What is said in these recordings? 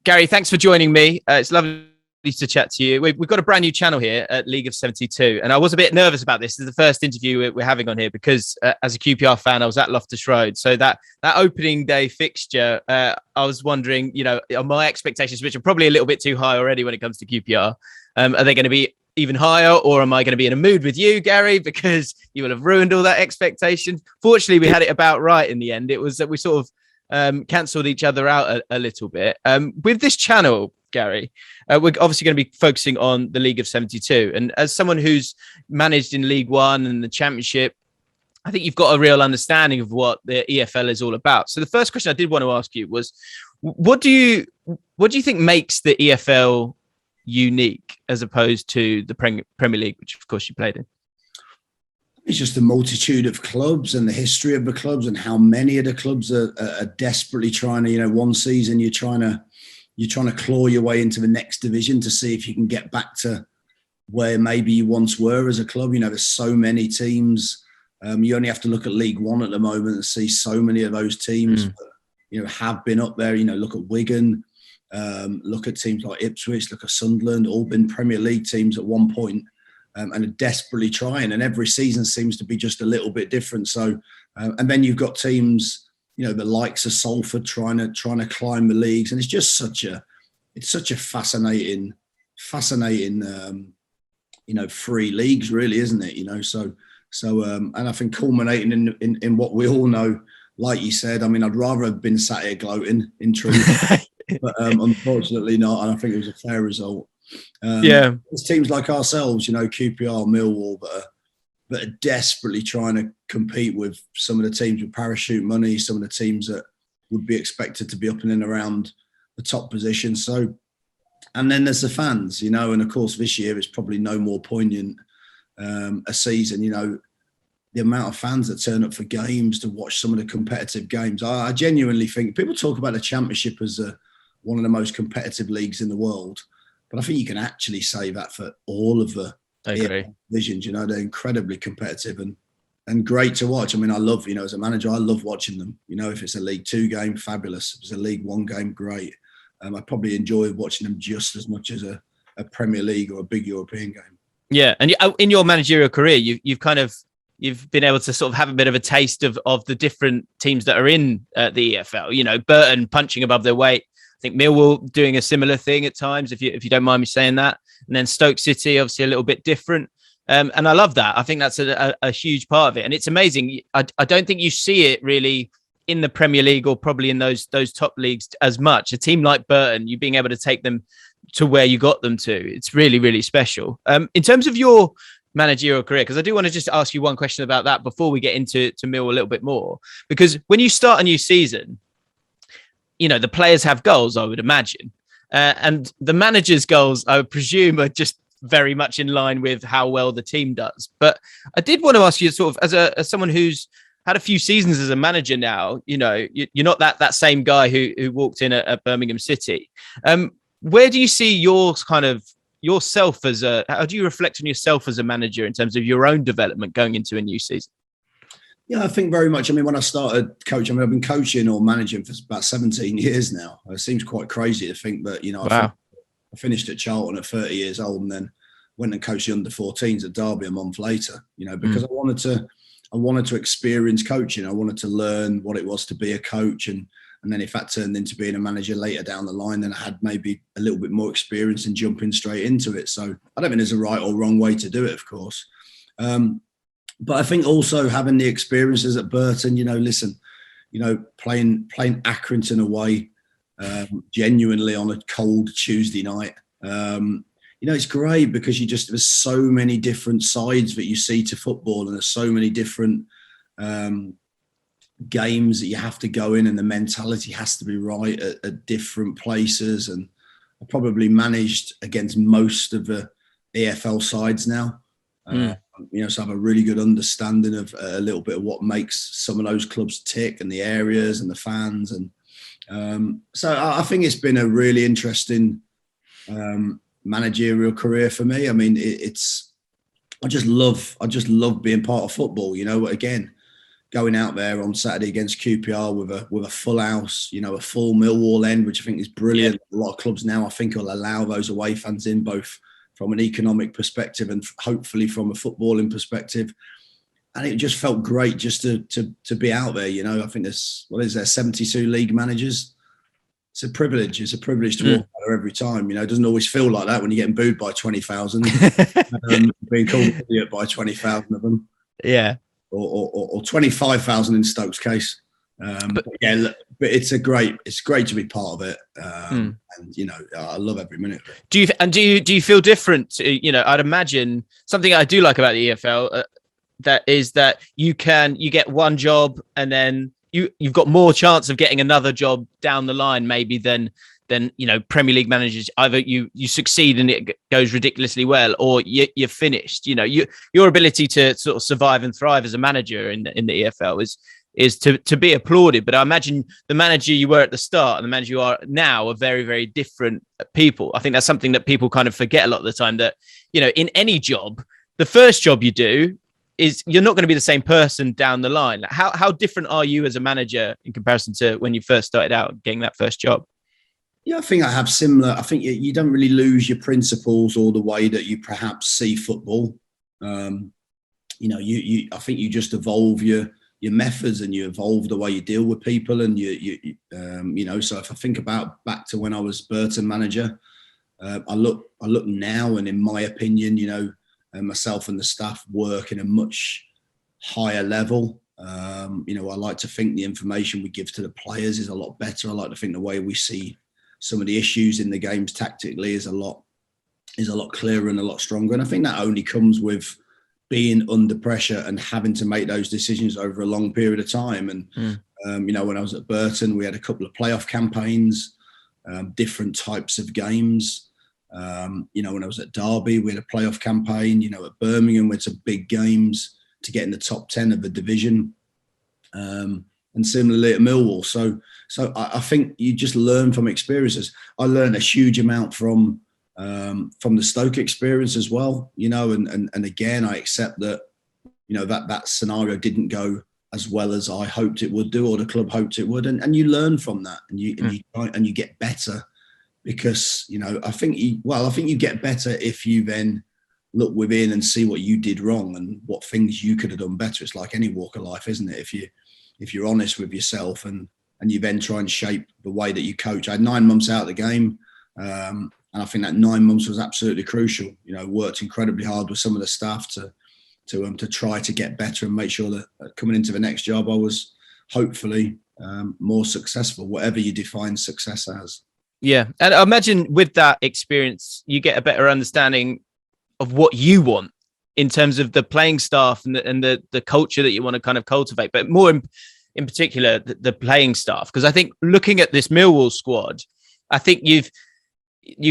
Gary, thanks for joining me. It's lovely to chat to you. We've got a brand new channel here at League of 72, and I was a bit nervous about this. This is the first interview we're having on here because as a QPR fan, I was at Loftus Road. So that opening day fixture, I was wondering, are my expectations, which are probably a little bit too high already when it comes to QPR, are they going to be even higher, or am I going to be in a mood with you, Gary, because you will have ruined all that expectation? Fortunately, we had it about right in the end. It was that we sort of cancelled each other out a little bit. With this channel, Gary, we're obviously going to be focusing on the League of 72. And as someone who's managed in League One and the Championship, I think you've got a real understanding of what the EFL is all about. So the first question I did want to ask you was, what do you think makes the EFL unique as opposed to the Premier League, which of course you played in? It's just the multitude of clubs and the history of the clubs and how many of the clubs are desperately trying to, one season you're trying to claw your way into the next division to see if you can get back to where maybe you once were as a club. There's so many teams. You only have to look at League One at the moment and see so many of those teams that, have been up there. Look at Wigan, look at teams like Ipswich, look at Sunderland, all been Premier League teams at one point. And are desperately trying, and every season seems to be just a little bit different. So, and then you've got teams, the likes of Salford trying to climb the leagues, and it's just such a fascinating, free leagues, really, isn't it? So, and I think culminating in what we all know, like you said, I'd rather have been sat here gloating, in truth, but unfortunately not, and I think it was a fair result. There's teams like ourselves, QPR, Millwall, that are desperately trying to compete with some of the teams with parachute money, some of the teams that would be expected to be up and in around the top position. So, and then there's the fans, and of course this year it's probably no more poignant a season, the amount of fans that turn up for games to watch some of the competitive games. I genuinely think people talk about the Championship as one of the most competitive leagues in the world. But I think you can actually say that for all of the divisions. They're incredibly competitive and great to watch. I love, as a manager, I love watching them. If it's a League Two game, fabulous. If it's a League One game, great. I probably enjoy watching them just as much as a Premier League or a big European game. Yeah, and in your managerial career, you've been able to sort of have a bit of a taste of the different teams that are in the EFL. Burton punching above their weight. I think Millwall doing a similar thing at times, if you don't mind me saying that. And then Stoke City, obviously a little bit different. And I love that. I think that's a huge part of it. And it's amazing. I don't think you see it really in the Premier League or probably in those top leagues as much. A team like Burton, you being able to take them to where you got them to, it's really, really special. In terms of your managerial career, because I do want to just ask you one question about that before we get into Millwall a little bit more. Because when you start a new season, the players have goals, I would imagine. And the manager's goals, I would presume, are just very much in line with how well the team does. But I did want to ask you, sort of, as someone who's had a few seasons as a manager now, you're not that same guy who walked in at Birmingham City. Where do you see yourself how do you reflect on yourself as a manager in terms of your own development going into a new season? Yeah, I think very much. When I started coaching, I've been coaching or managing for about 17 years now. It seems quite crazy to think, but wow. I finished at Charlton at 30 years old, and then went and coached the under-14s at Derby a month later. Because I wanted to experience coaching. I wanted to learn what it was to be a coach, and then if that turned into being a manager later down the line, then I had maybe a little bit more experience in jumping straight into it. So I don't think there's a right or wrong way to do it, of course. But I think also having the experiences at Burton, playing Accrington away, genuinely on a cold Tuesday night, it's great because there's so many different sides that you see to football, and there's so many different games that you have to go in, and the mentality has to be right at different places. And I probably managed against most of the EFL sides now. So I have a really good understanding of a little bit of what makes some of those clubs tick, and the areas and the fans. And so I think it's been a really interesting managerial career for me. I just love being part of football. Again, going out there on Saturday against QPR with a full house, a full Millwall end, which I think is brilliant. Yeah. A lot of clubs now, I think, will allow those away fans in, both from an economic perspective and hopefully from a footballing perspective. And it just felt great just to be out there. I think there's 72 league managers. It's a privilege. It's a privilege to walk out there every time. It doesn't always feel like that when you're getting booed by 20,000, being called an idiot by 20,000 of them. Yeah. Or 25,000 in Stoke's case. But it's great to be part of it. And I love every minute of it. Do you feel different? I'd imagine something I do like about the EFL that is that you get one job and then you've got more chance of getting another job down the line, maybe than Premier League managers. Either you succeed and it goes ridiculously well, or you're finished. Your ability to sort of survive and thrive as a manager in the EFL is to be applauded. But I imagine the manager you were at the start and the manager you are now are very, very different people. I think that's something that people kind of forget a lot of the time, that in any job, the first job you do is you're not going to be the same person down the line. How different are you as a manager in comparison to when you first started out getting that first job? Yeah, I think I have similar. I think you don't really lose your principles or the way that you perhaps see football. I think you just evolve your methods and you evolve the way you deal with people. And so if I think about back to when I was Burton manager, I look now, and in my opinion, myself and the staff work in a much higher level. I like to think the information we give to the players is a lot better. I like to think the way we see some of the issues in the games tactically is a lot clearer and a lot stronger. And I think that only comes with being under pressure and having to make those decisions over a long period of time. And, when I was at Burton, we had a couple of playoff campaigns, different types of games. When I was at Derby, we had a playoff campaign. At Birmingham, we had some big games to get in the top 10 of the division. And similarly at Millwall. So I think you just learn from experiences. I learned a huge amount from the Stoke experience as well, and again, I accept that, that scenario didn't go as well as I hoped it would do, or the club hoped it would. And you learn from that, and you get better, because, I think you get better if you then look within and see what you did wrong and what things you could have done better. It's like any walk of life, isn't it? If you're honest with yourself and you then try and shape the way that you coach. I had 9 months out of the game, and I think that 9 months was absolutely crucial. Worked incredibly hard with some of the staff to try to get better and make sure that coming into the next job, I was hopefully more successful, whatever you define success as. Yeah, and I imagine with that experience, you get a better understanding of what you want in terms of the playing staff and the culture that you want to kind of cultivate, but more in particular, the playing staff. Because I think looking at this Millwall squad, I think you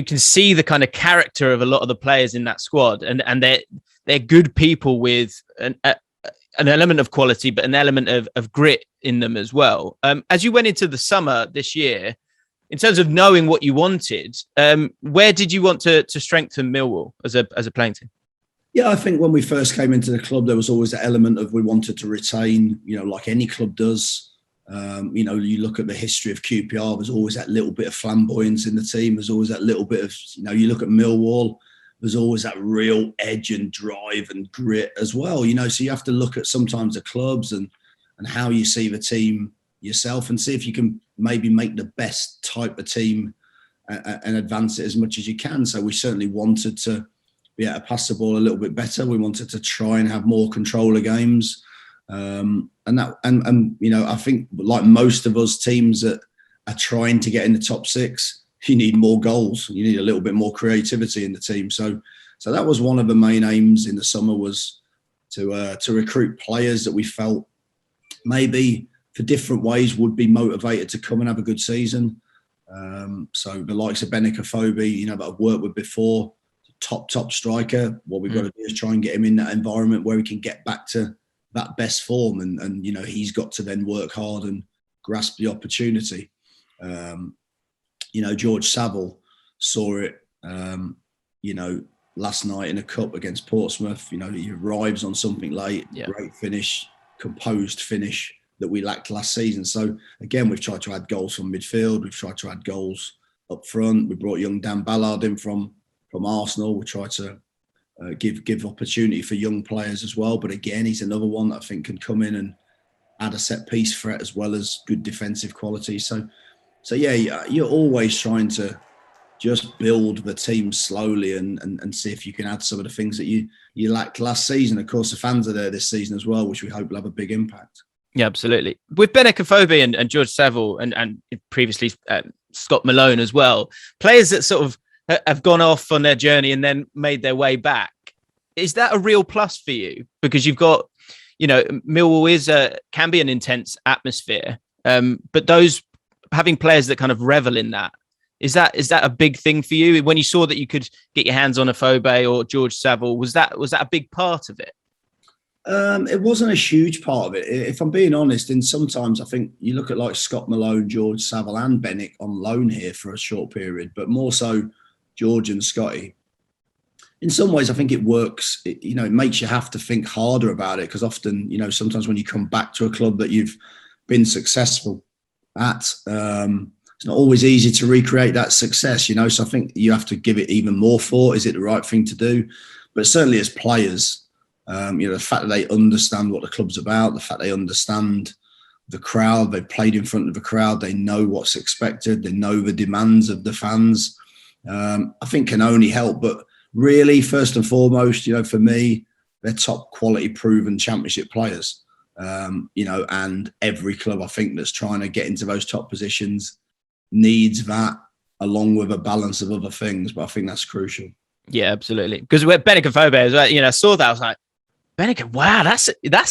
can see the kind of character of a lot of the players in that squad, and they're good people with an element of quality, but an element of grit in them as well. As you went into the summer this year, in terms of knowing what you wanted, where did you want to strengthen Millwall as a playing team? Yeah, I think when we first came into the club, there was always that element of we wanted to retain, like any club does. You look at the history of QPR, there's always that little bit of flamboyance in the team. There's always that little bit of, you look at Millwall, there's always that real edge and drive and grit as well. So you have to look at sometimes the clubs and how you see the team yourself and see if you can maybe make the best type of team and advance it as much as you can. So we certainly wanted to be able to pass the ball a little bit better. We wanted to try and have more control of games. I think like most of us teams that are trying to get in the top six, you need more goals. You need a little bit more creativity in the team. So that was one of the main aims in the summer, was to recruit players that we felt maybe for different ways would be motivated to come and have a good season. So the likes of Benik Afobe, that I've worked with before, top striker. What we've got to do is try and get him in that environment where he can get back to that best form, and he's got to then work hard and grasp the opportunity. George Saville saw it, last night in a cup against Portsmouth. He arrives on something late, great finish, composed finish that we lacked last season. So again, we've tried to add goals from midfield. We've tried to add goals up front. We brought young Dan Ballard in from Arsenal. We tried to give opportunity for young players as well. But again, he's another one that I think can come in and add a set piece threat as well as good defensive quality. So yeah, you're always trying to just build the team slowly and see if you can add some of the things that you lacked last season. Of course, the fans are there this season as well, which we hope will have a big impact. Yeah, absolutely. With Benik Afobe and George Saville and previously Scott Malone as well, players that sort of have gone off on their journey and then made their way back. Is that a real plus for you? Because you've got, Millwall can be an intense atmosphere, but those having players that kind of revel in that, is that a big thing for you? When you saw that you could get your hands on Afobe or George Saville, was that a big part of it? It wasn't a huge part of it, if I'm being honest. And sometimes I think you look at like Scott Malone, George Saville and Benik on loan here for a short period, but more so George and Scotty. In some ways, I think it works. It makes you have to think harder about it, because often, sometimes when you come back to a club that you've been successful at, it's not always easy to recreate that success, So I think you have to give it even more thought. Is it the right thing to do? But certainly as players, the fact that they understand what the club's about, the fact they understand the crowd, they've played in front of the crowd, they know what's expected, they know the demands of the fans, I think can only help. But really, first and foremost, for me, they're top quality, proven championship players, and every club I think that's trying to get into those top positions needs that, along with a balance of other things. But I think that's crucial. Yeah, absolutely. Because with Benik Afobe as well, I saw that, I was like, Benik, wow, that's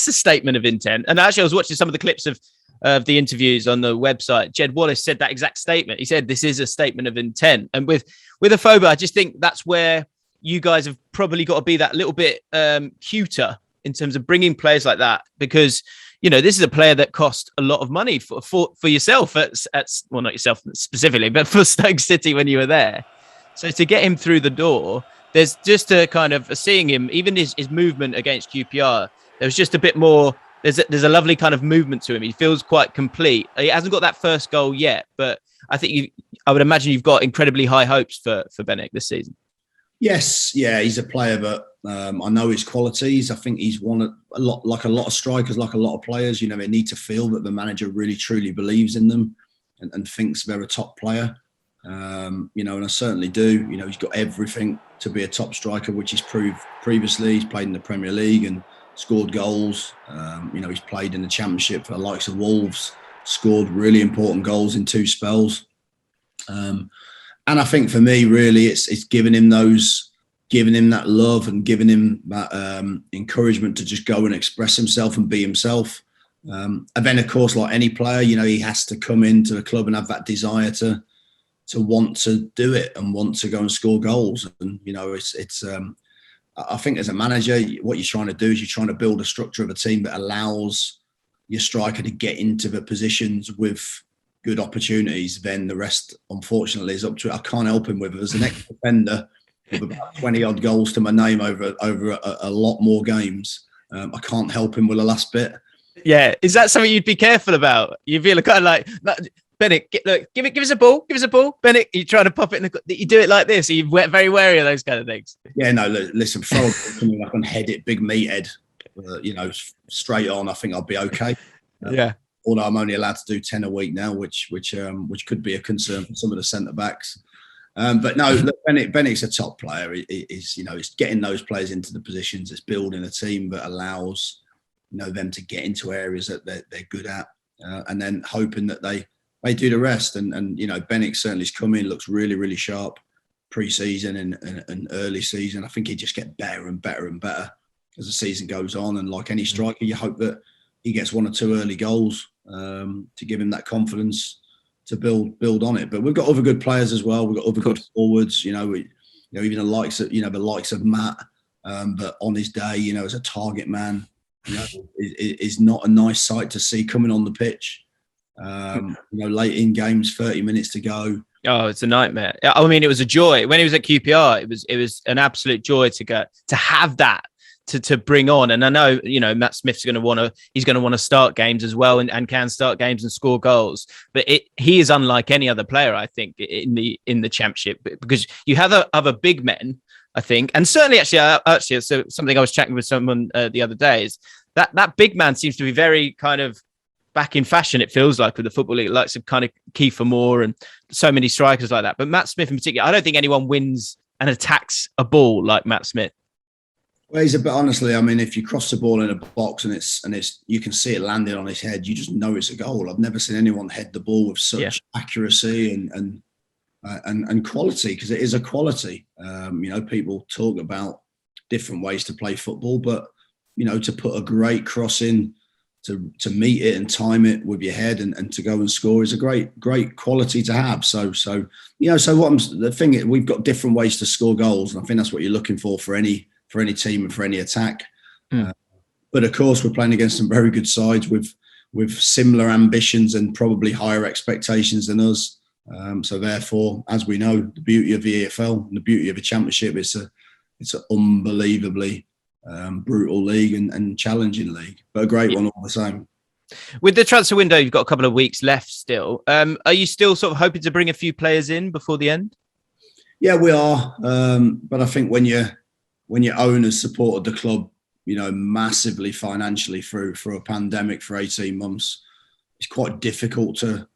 a statement of intent. And actually, I was watching some of the clips of the interviews on the website. Jed Wallace said that exact statement. He said, this is a statement of intent. And with Afobe, I just think that's where you guys have probably got to be that little bit cuter in terms of bringing players like that, because, this is a player that cost a lot of money for yourself at well, not yourself specifically, but for Stoke City when you were there. So to get him through the door, there's just a kind of seeing him, even his movement against QPR, there was just a bit more, there's a lovely kind of movement to him. He feels quite complete. He hasn't got that first goal yet, but I think I would imagine you've got incredibly high hopes for Benik this season. Yes, yeah, he's a player that I know his qualities. I think he's a lot of strikers, like a lot of players. They need to feel that the manager really truly believes in them and thinks they're a top player. And I certainly do. He's got everything to be a top striker, which he's proved previously. He's played in the Premier League and scored goals. He's played in the Championship for the likes of Wolves, scored really important goals in 2 spells. And I think for me, really, it's giving him that love and giving him that encouragement to just go and express himself and be himself. And then, of course, like any player, he has to come into the club and have that desire to want to do it and want to go and score goals. And, I think as a manager, what you're trying to do is you're trying to build a structure of a team that allows your striker to get into the positions with good opportunities. Then the rest, unfortunately, is up to it. I can't help him with it. As an ex-defender with about 20 odd goals to my name over a lot more games, I can't help him with the last bit. Yeah. Is that something you'd be careful about? You feel kind of like, Benik, look, give us a ball. Benik, you're trying to pop it you do it like this. You're very wary of those kind of things. Yeah, no, listen, throw it to me, I can head it, big meathead, straight on. I think I'll be okay. Yeah. Although I'm only allowed to do 10 a week now, which could be a concern for some of the centre backs. But no, look, Benik's a top player. It's getting those players into the positions. It's building a team that allows them to get into areas that they're good at, and then hoping that they do the rest. And Benik certainly's come in, looks really, really sharp pre-season and early season. I think he just get better and better and better as the season goes on. And like any striker, you hope that he gets 1 or 2 early goals to give him that confidence to build on it. But we've got other good players as well. We've got other good forwards. Even the likes of Matt, but on his day, as a target man, is not a nice sight to see coming on the pitch. Late in games, 30 minutes to go. Oh, it's a nightmare. I mean, it was a joy when he was at QPR. It was an absolute joy to have that to bring on. And I know, Matt Smith's going to want to start games as well, and can start games and score goals. But he is unlike any other player, I think, in the championship, because you have other big men, I think, and certainly actually, so something I was chatting with someone the other day is that big man seems to be very kind of back in fashion. It feels like with the Football League, like some kind of Kiefer Moore and so many strikers like that. But Matt Smith in particular, I don't think anyone wins and attacks a ball like Matt Smith. Well, he's a bit, honestly, I mean, if you cross the ball in a box and it's you can see it landing on his head, you just know it's a goal. I've never seen anyone head the ball with such accuracy and quality, because it is a quality. People talk about different ways to play football, but to put a great cross in, to meet it and time it with your head and to go and score is a great quality to have. So the thing is, we've got different ways to score goals, and I think that's what you're looking for any team and for any attack. But of course, we're playing against some very good sides with similar ambitions and probably higher expectations than us. So therefore, as we know, the beauty of the EFL and the beauty of the Championship, it's an unbelievably brutal league and challenging league, but a great one all the same. With the transfer window, you've got a couple of weeks left still. Are you still sort of hoping to bring a few players in before the end? Yeah, we are. But I think when your owners supported the club, massively financially through a pandemic for 18 months, it's quite difficult to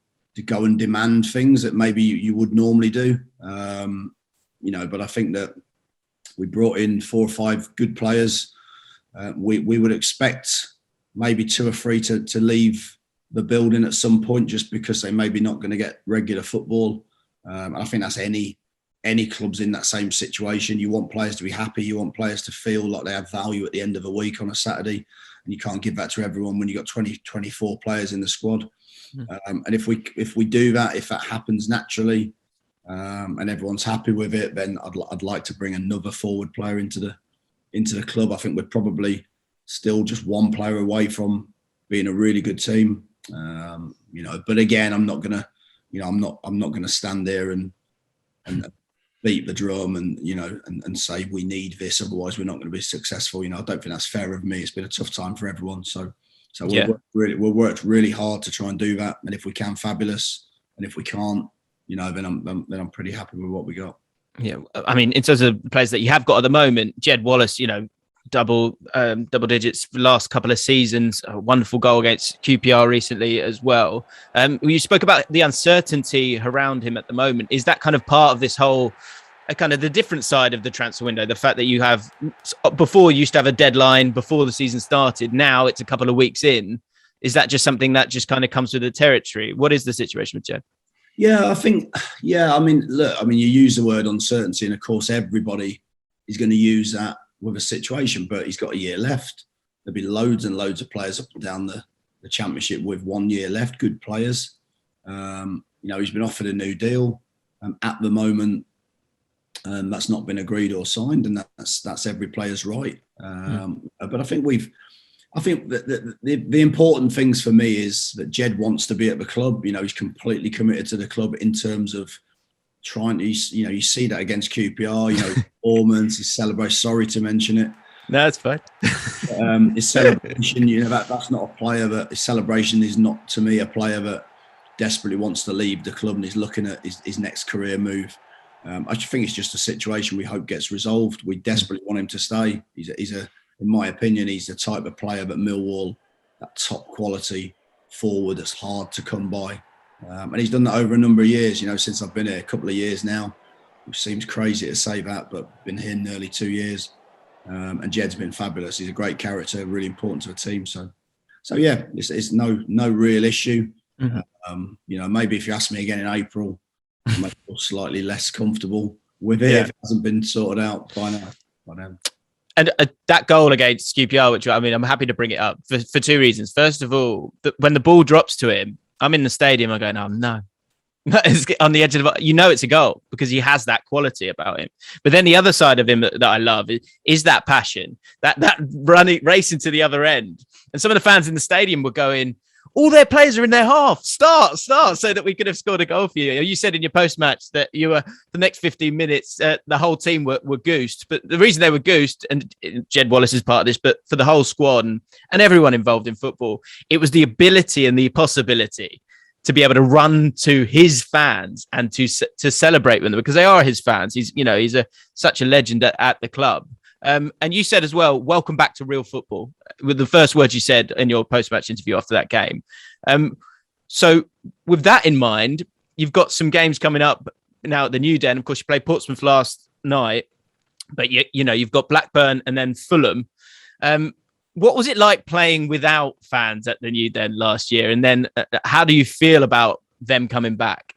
go and demand things that maybe you would normally do. But I think that we brought in 4 or 5 good players. We would expect maybe 2 or 3 to leave the building at some point, just because they maybe not going to get regular football. I think that's any club's in that same situation. You want players to be happy. You want players to feel like they have value at the end of a week on a Saturday, and you can't give that to everyone when you've got 24 players in the squad. And if we do that, if that happens naturally, and everyone's happy with it, then I'd like to bring another forward player into the club. I think we're probably still just one player away from being a really good team. But again, I'm not gonna stand there and beat the drum and say we need this, otherwise we're not going to be successful. I don't think that's fair of me. It's been a tough time for everyone, so we'll work really hard to try and do that. And if we can, fabulous. And if we can't, then I'm pretty happy with what we got. Yeah, I mean, in terms of the players that you have got at the moment, Jed Wallace, double digits for the last couple of seasons, a wonderful goal against QPR recently as well. You spoke about the uncertainty around him at the moment. Is that kind of part of this whole kind of the different side of the transfer window? The fact that you have, before you used to have a deadline before the season started, now it's a couple of weeks in. Is that just something that just kind of comes with the territory? What is the situation with Jed? Yeah, I think, I mean, you use the word uncertainty, and of course everybody is going to use that with a situation, but he's got a year left. There'll be loads and loads of players up and down the Championship with 1 year left, good players. He's been offered a new deal. At the moment, that's not been agreed or signed, and that's every player's right. But I think the important things for me is that Jed wants to be at the club. He's completely committed to the club in terms of trying to, you see that against QPR, his performance, his celebration. Sorry to mention it. No, it's fine. His celebration, that's not a player that, his celebration is not, to me, a player that desperately wants to leave the club and is looking at his next career move. I think it's just a situation we hope gets resolved. We desperately want him to stay. In my opinion, he's the type of player that Millwall, that top quality forward that's hard to come by. And he's done that over a number of years, since I've been here, a couple of years now, which seems crazy to say that, but been here nearly 2 years. And Jed's been fabulous. He's a great character, really important to the team. So yeah, it's no real issue. Maybe if you ask me again in April, I might feel slightly less comfortable with it if it hasn't been sorted out by now. And that goal against QPR, which I'm happy to bring it up for 2 reasons. First of all, when the ball drops to him, I'm in the stadium. I'm going, oh no, it's on the edge of it's a goal because he has that quality about him. But then the other side of him that I love is that passion, that running, racing to the other end. And some of the fans in the stadium were going, all their players are in their half. Start, so that we could have scored a goal for you. You said in your post-match that you were, the next 15 minutes, the whole team were goosed. But the reason they were goosed, and Jed Wallace is part of this, but for the whole squad and everyone involved in football, it was the ability and the possibility to be able to run to his fans and to celebrate with them, because they are his fans. He's such a legend at the club. And you said as well, welcome back to real football, with the first words you said in your post-match interview after that game. So with that in mind, you've got some games coming up now at the New Den. Of course, you played Portsmouth last night, but you've got Blackburn and then Fulham. What was it like playing without fans at the New Den last year? And then how do you feel about them coming back?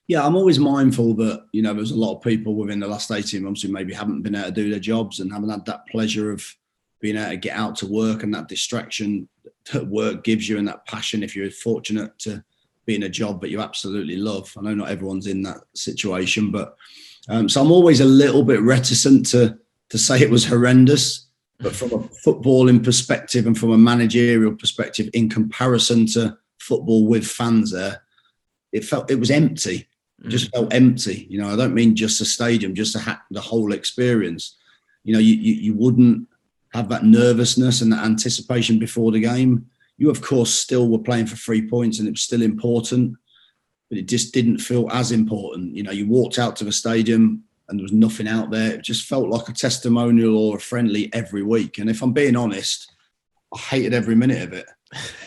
Yeah, I'm always mindful that, there's a lot of people within the last 18 months who maybe haven't been able to do their jobs and haven't had that pleasure of being able to get out to work, and that distraction that work gives you, and that passion if you're fortunate to be in a job that you absolutely love. I know not everyone's in that situation, but so I'm always a little bit reticent to say it was horrendous. But from a footballing perspective and from a managerial perspective, in comparison to football with fans there, it was empty. It just felt empty. I don't mean just the stadium, just the whole experience. You wouldn't have that nervousness and that anticipation before the game. You, of course, still were playing for 3 points, and it was still important, but it just didn't feel as important. You walked out to the stadium and there was nothing out there. It just felt like a testimonial or a friendly every week. And if I'm being honest, I hated every minute of it.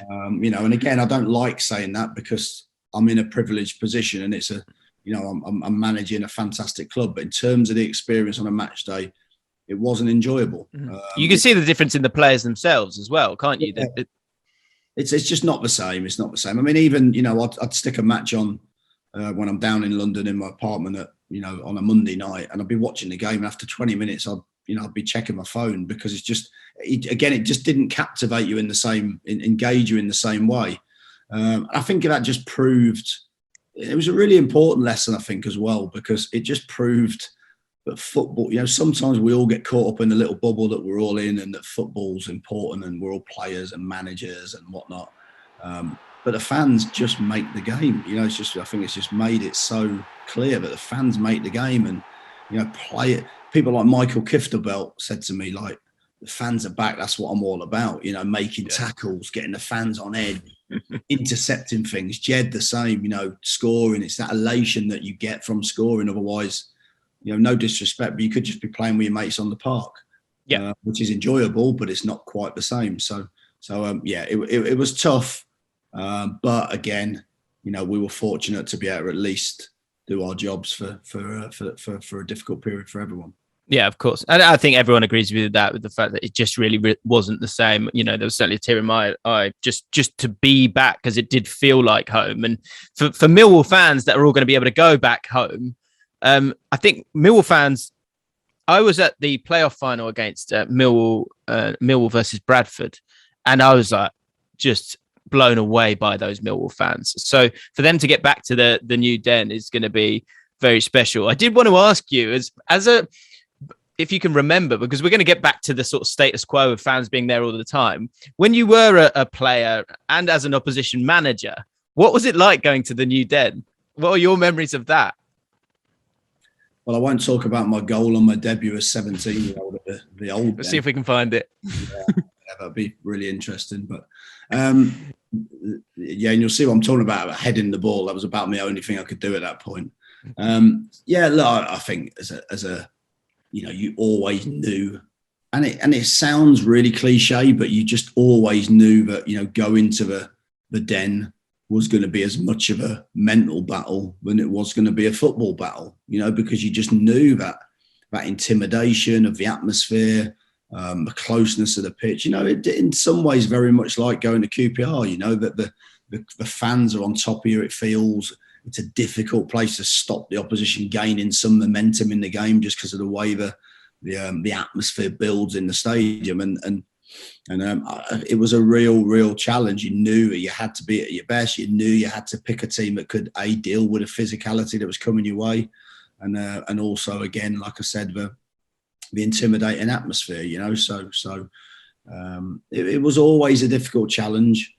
And again, I don't like saying that because I'm in a privileged position and it's I'm managing a fantastic club. But in terms of the experience on a match day, it wasn't enjoyable. You can see the difference in the players themselves as well, can't you? Yeah. It's just not the same. It's not the same. I mean, even, I'd stick a match on when I'm down in London in my apartment on a Monday night, and I'd be watching the game. And after 20 minutes, I'd be checking my phone because it just didn't captivate you in the same, engage you in the same way. I think that just proved, it was a really important lesson, I think, as well, because it just proved that football, sometimes we all get caught up in the little bubble that we're all in, and that football's important and we're all players and managers and whatnot. But the fans just make the game. I think it's just made it so clear that the fans make the game, and, play it. People like Michael Kifterbelt said to me, like, the fans are back. That's what I'm all about. Making tackles, getting the fans on edge, intercepting things. Jed, the same, scoring. It's that elation that you get from scoring. Otherwise, no disrespect, but you could just be playing with your mates on the park, which is enjoyable, but it's not quite the same. So it was tough. But again, we were fortunate to be able to at least do our jobs for a difficult period for everyone. Yeah, of course. And I think everyone agrees with that, with the fact that it just really wasn't the same. There was certainly a tear in my eye just to be back, because it did feel like home. And for Millwall fans that are all going to be able to go back home, I think Millwall fans, I was at the playoff final against Millwall versus Bradford, and I was like just blown away by those Millwall fans. So for them to get back to the New Den is going to be very special. I did want to ask you, if you can remember, because we're going to get back to the sort of status quo of fans being there all the time. When you were a player and as an opposition manager, what was it like going to the New Den? What are your memories of that? Well, I won't talk about my goal on my debut as 17-year-old at the old. Let's see if we can find it. Yeah, that'd be really interesting. But and you'll see what I'm talking about heading the ball. That was about the only thing I could do at that point. Look, I think as a you always knew, and it sounds really cliche, but you just always knew that going to the Den was going to be as much of a mental battle than it was going to be a football battle, because you just knew that intimidation of the atmosphere, the closeness of the pitch, it in some ways very much like going to QPR, that the fans are on top of you. It feels it's a difficult place to stop the opposition gaining some momentum in the game just because of the way the atmosphere builds in the stadium. And it was a real challenge. You knew you had to be at your best. You knew you had to pick a team that could deal with the physicality that was coming your way, and also, again, like I said, the intimidating atmosphere. So it was always a difficult challenge.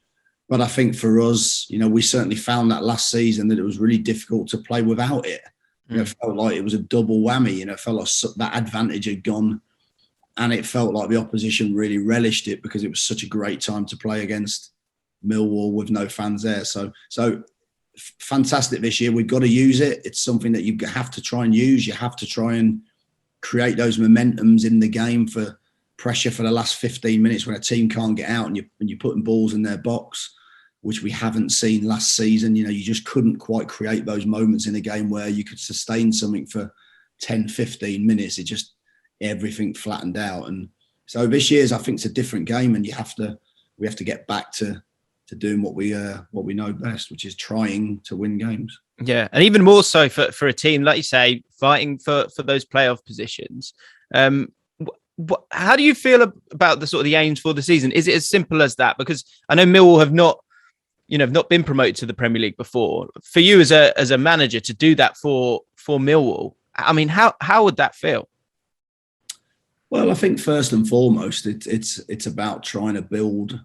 But I think for us, we certainly found that last season that it was really difficult to play without it. It felt like it was a double whammy. It felt like that advantage had gone, and it felt like the opposition really relished it because it was such a great time to play against Millwall with no fans there. So fantastic this year. We've got to use it. It's something that you have to try and use. You have to try and create those momentums in the game for pressure for the last 15 minutes when a team can't get out and you're putting balls in their box, which we haven't seen last season. You just couldn't quite create those moments in a game where you could sustain something for 10, 15 minutes. It just, everything flattened out. And so this year's, I think, it's a different game, and we have to get back to doing what we know best, which is trying to win games. Yeah, and even more so for a team, like you say, fighting for those playoff positions. How do you feel about the sort of the aims for the season? Is it as simple as that? Because I know Millwall have not been promoted to the Premier League before. For you as a manager to do that for Millwall, I mean, how would that feel? Well, I think first and foremost, it's about trying to build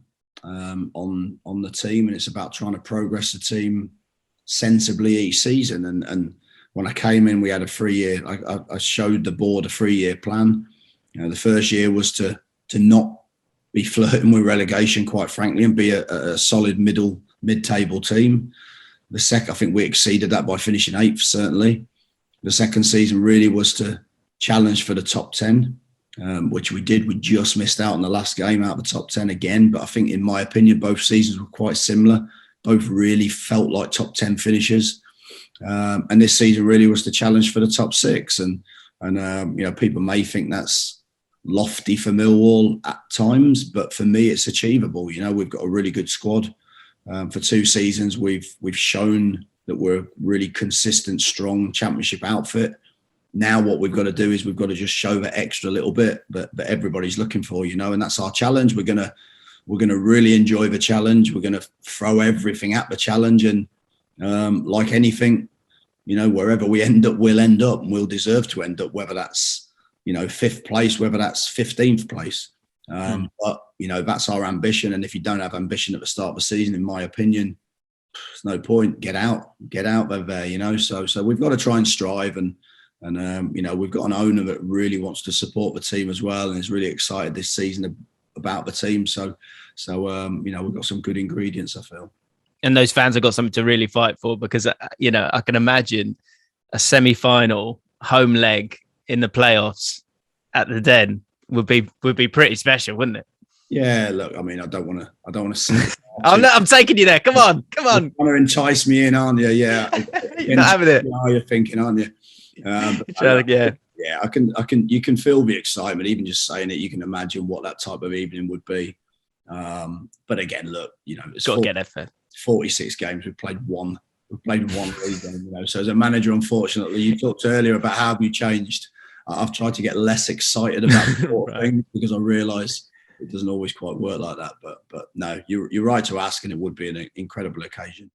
on the team, and it's about trying to progress the team sensibly each season. And when I came in, we had a 3-year. I showed the board a 3-year plan. The first year was to not be flirting with relegation, quite frankly, and be a solid mid-table team. The second, I think we exceeded that by finishing 8th, certainly. The second season really was to challenge for the top 10, which we did. We just missed out on the last game out of the top 10 again. But I think, in my opinion, both seasons were quite similar. Both really felt like top 10 finishes. And this season really was to challenge for the top 6. And people may think that's lofty for Millwall at times, but for me, it's achievable. We've got a really good squad. For 2 seasons, we've shown that we're a really consistent, strong Championship outfit. Now what we've got to do is we've got to just show that extra little bit that everybody's looking for, and that's our challenge. We're gonna really enjoy the challenge. We're gonna throw everything at the challenge, and like anything, wherever we end up, we'll end up, and we'll deserve to end up, whether that's 5th place, whether that's 15th place. But that's our ambition. And if you don't have ambition at the start of the season, in my opinion, there's no point. Get out there. So we've got to try and strive, and we've got an owner that really wants to support the team as well, and is really excited this season about the team. So we've got some good ingredients, I feel. And those fans have got something to really fight for, because I can imagine a semi-final home leg in the playoffs at the Den would be pretty special, wouldn't it? Yeah, look, I mean, I don't want to say. I'm taking you there. Come on. You're trying to entice me in, aren't you? Yeah, you're not having it. You're thinking, aren't you? Yeah. I can. You can feel the excitement, even just saying it. You can imagine what that type of evening would be. But again, look, it's got to get there. 46 games. We've played one league game. So as a manager, unfortunately, you talked earlier about how have you changed. I've tried to get less excited about the sort of thing, because I realise it doesn't always quite work like that. But no, you're right to ask, and it would be an incredible occasion.